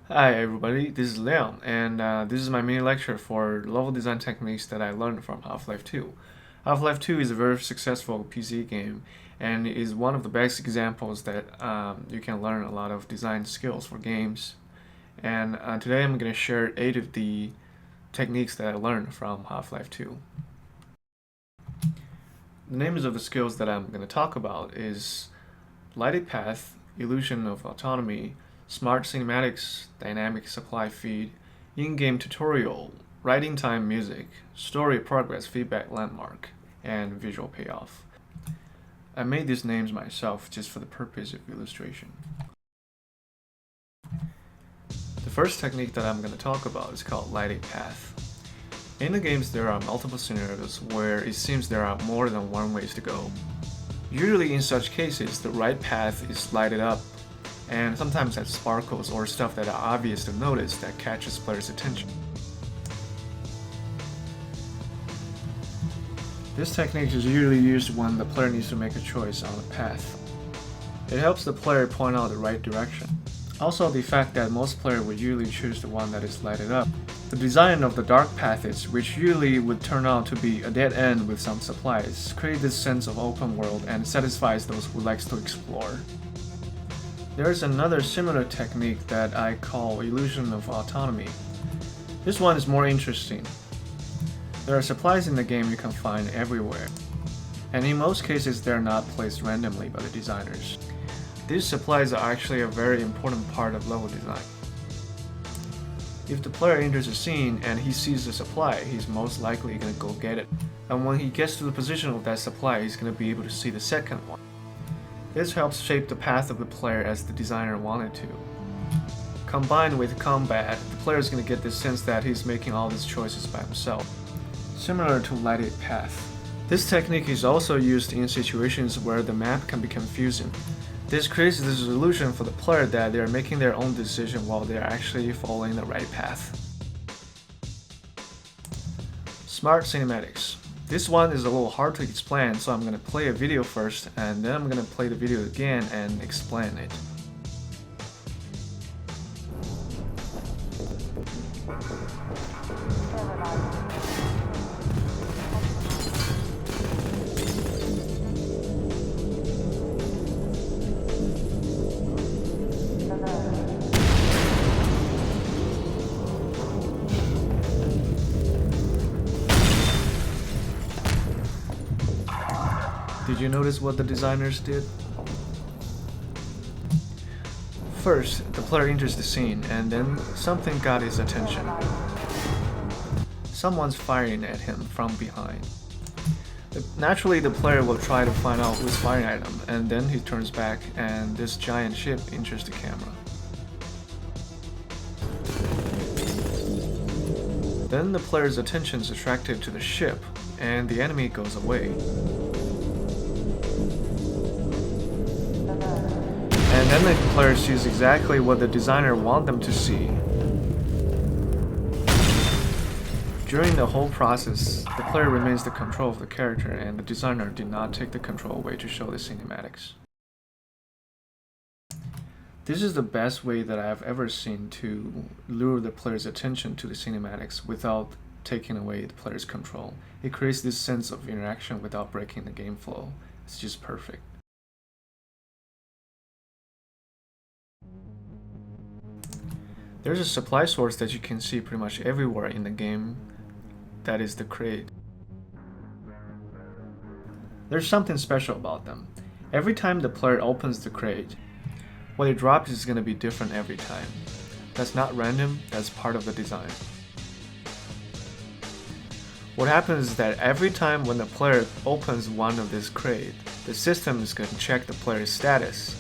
Hi everybody, this is Leon, and this is my mini lecture for level design techniques that I learned from Half-Life 2. Half-Life 2 is a very successful PC game and is one of the best examples that you can learn a lot of design skills for games. And today I'm going to share 8 of the techniques that I learned from Half-Life 2. The names of the skills that I'm going to talk about is lighted path, illusion of autonomy, smart cinematics, dynamic supply feed, in-game tutorial, writing time music, story progress feedback landmark, and visual payoff. I made these names myself just for the purpose of illustration. The first technique that I'm going to talk about is called lighted path. In the games there are multiple scenarios where it seems there are more than one ways to go. Usually in such cases, the right path is lighted up, and sometimes has sparkles or stuff that are obvious to notice that catches players' attention. This technique is usually used when the player needs to make a choice on a path. It helps the player point out the right direction. Also, the fact that most players would usually choose the one that is lighted up. The design of the dark paths, which usually would turn out to be a dead end with some supplies, create this sense of open world and satisfies those who likes to explore. There is another similar technique that I call illusion of autonomy. This one is more interesting. There are supplies in the game you can find everywhere, and in most cases they are not placed randomly by the designers. These supplies are actually a very important part of level design. If the player enters a scene and he sees the supply, he's most likely going to go get it. And when he gets to the position of that supply, he's going to be able to see the second one. This helps shape the path of the player as the designer wanted to. Combined with combat, the player is going to get the sense that he's making all these choices by himself. Similar to lighted path. This technique is also used in situations where the map can be confusing. This creates this illusion for the player that they are making their own decision while they are actually following the right path. Smart cinematics. This one is a little hard to explain, so I'm going to play a video first and then I'm going to play the video again and explain it. Did you notice what the designers did? First, the player enters the scene and then something got his attention. Someone's firing at him from behind. Naturally, the player will try to find out who's firing at him, and then he turns back and this giant ship enters the camera. Then the player's attention is attracted to the ship and the enemy goes away. And then the player sees exactly what the designer wants them to see. During the whole process, the player remains the control of the character and the designer did not take the control away to show the cinematics. This is the best way that I have ever seen to lure the player's attention to the cinematics without taking away the player's control. It creates this sense of interaction without breaking the game flow. It's just perfect. There's a supply source that you can see pretty much everywhere in the game. That is the crate. There's something special about them. Every time the player opens the crate, what it drops is going to be different every time. That's not random, that's part of the design. What happens is that every time when the player opens one of this crate, the system is going to check the player's status.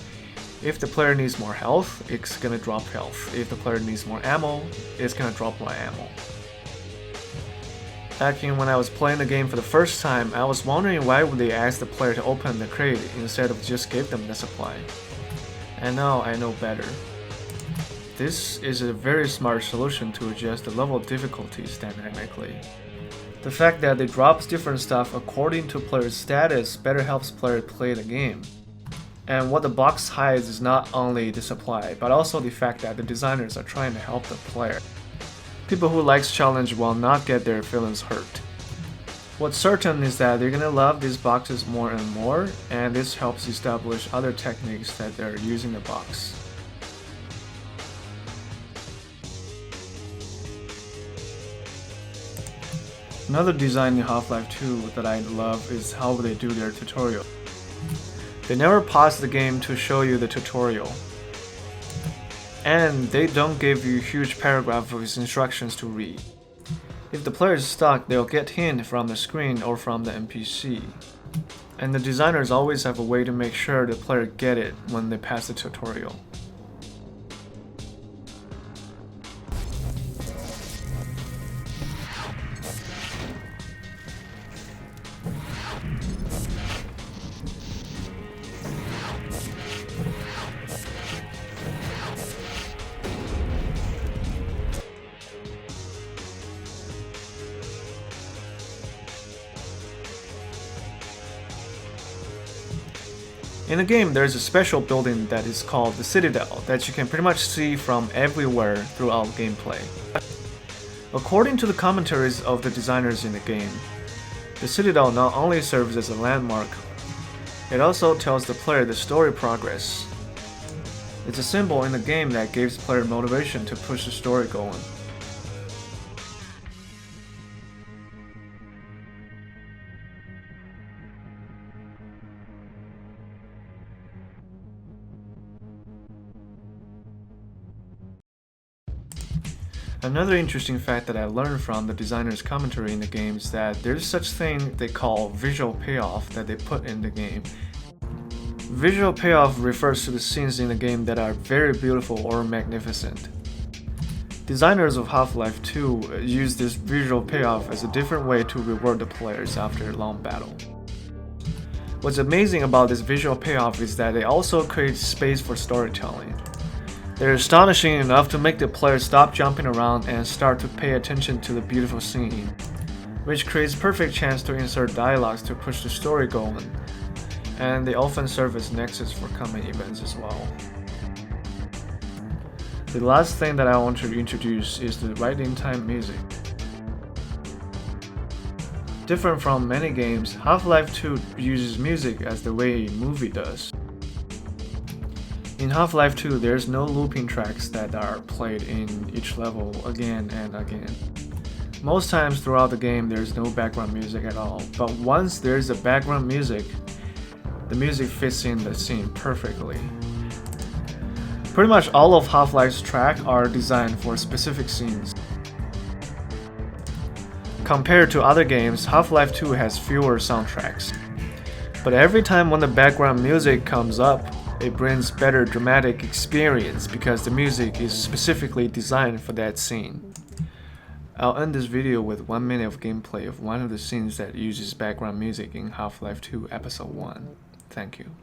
If the player needs more health, it's gonna drop health. If the player needs more ammo, it's gonna drop more ammo. Back when I was playing the game for the first time, I was wondering why would they ask the player to open the crate instead of just give them the supply. And now I know better. This is a very smart solution to adjust the level of difficulties dynamically. The fact that it drops different stuff according to player's status better helps player play the game. And what the box hides is not only the supply, but also the fact that the designers are trying to help the player. People who likes challenge will not get their feelings hurt. What's certain is that they're gonna love these boxes more and more, and this helps establish other techniques that they're using the box. Another design in Half-Life 2 that I love is how they do their tutorial. They never pause the game to show you the tutorial. And they don't give you a huge paragraph of instructions to read. If the player is stuck, they'll get hint from the screen or from the NPC. And the designers always have a way to make sure the player get it when they pass the tutorial. In the game, there's a special building that is called the Citadel that you can pretty much see from everywhere throughout gameplay. According to the commentaries of the designers in the game, the Citadel not only serves as a landmark, it also tells the player the story progress. It's a symbol in the game that gives player motivation to push the story going. Another interesting fact that I learned from the designer's commentary in the game is that there's such thing they call visual payoff that they put in the game. Visual payoff refers to the scenes in the game that are very beautiful or magnificent. Designers of Half-Life 2 use this visual payoff as a different way to reward the players after a long battle. What's amazing about this visual payoff is that they also create space for storytelling. They're astonishing enough to make the player stop jumping around and start to pay attention to the beautiful scene, which creates a perfect chance to insert dialogues to push the story going, and they often serve as nexus for coming events as well. The last thing that I want to introduce is the right-in-time music. Different from many games, Half-Life 2 uses music as the way a movie does. In Half-Life 2, there's no looping tracks that are played in each level again and again. Most times throughout the game, there's no background music at all, but once there's a background music, the music fits in the scene perfectly. Pretty much all of Half-Life's tracks are designed for specific scenes. Compared to other games, Half-Life 2 has fewer soundtracks. But every time when the background music comes up, it brings better dramatic experience because the music is specifically designed for that scene. I'll end this video with 1 minute of gameplay of one of the scenes that uses background music in Half-Life 2 Episode 1. Thank you.